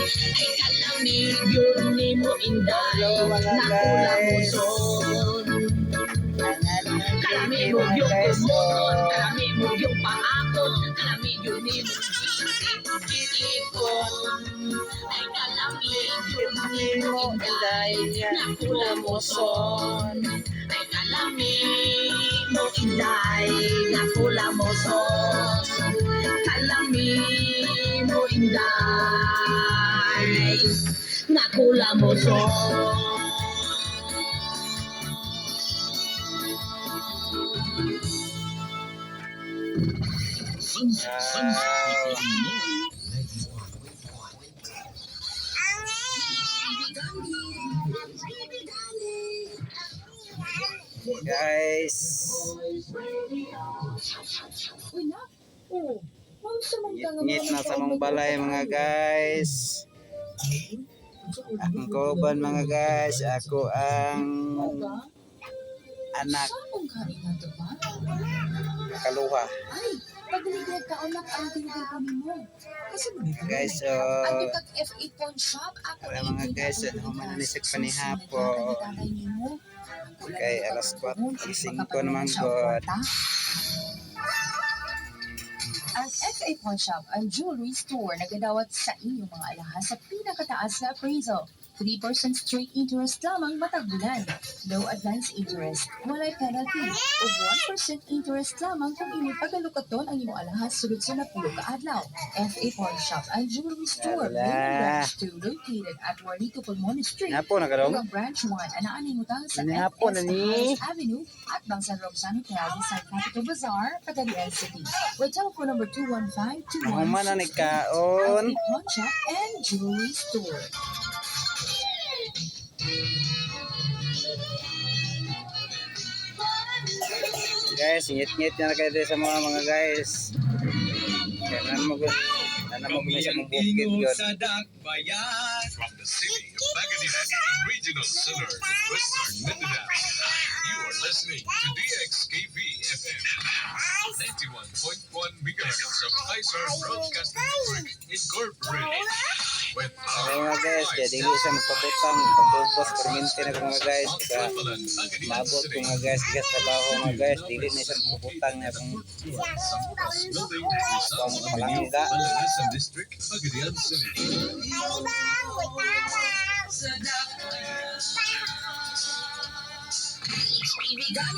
Ay kalamig yun ni mo inday. Hello mga Nakula mo guys. son. Kalamig mo mga yung guys, kumukon. Kalamig mo yung paakot. Kalamig yun ni mo gitikon. Ay kalamig yun ni mo inday. Nakula mo son. Ay kalamig mo inday. Nakula mo son. Kalamig mo inday. Nakula mo son. Guys, ngit na sa mong balay mga guys. Akong kauban mga guys, ako ang anak kaluha. Guys, so wala mga guys, humanisig pa ni hapon. Kay alas 4, alas 5 naman god. Ang FA Pawn Shop, ang jewelry store na gadawat sa inyong mga alahas sa pinakataas na appraisal. 3% straight interest lamang matag bulan. No advance interest, walay penalty. O 1% interest lamang kung imong pagalukaton ang imong alahas sulod sa napulo ka adlaw. FA Pawn Shop, ang jewelry store, Wala. main branch 2 located at Juanito Pulmon Street. Napo na kadong. Ang branch 1 anaan imutang sa Napo na FS ni. House Avenue at Bangsan Roxanne Hotel sa Capital Bazaar, Cagayan City. With telephone number 215-2166. Human na ni kaon. FA Pawn Shop and Jewelry Store. Guys, ngit-ngit na kayo sa mga guys. Kaya na mo sa mong bukid yun. From the city of Pagadian in regional center of Western Mindanao, you are listening to DXKV FM 91.1 MHz of Kaiser Broadcasting Network Incorporated. With Kaya our mga guys, kaya eyes di siya magpaputang, pagpupos, perminti na ko mga guys. on Kaya Tlapalan, Pagadian mabot ko City. mga guys, gas trabaho mga guys, dili na siya magpaputang na kung Samuras Building, Rizal Avenue, Palangga. Malanasan District, Pagadian City. Ibigan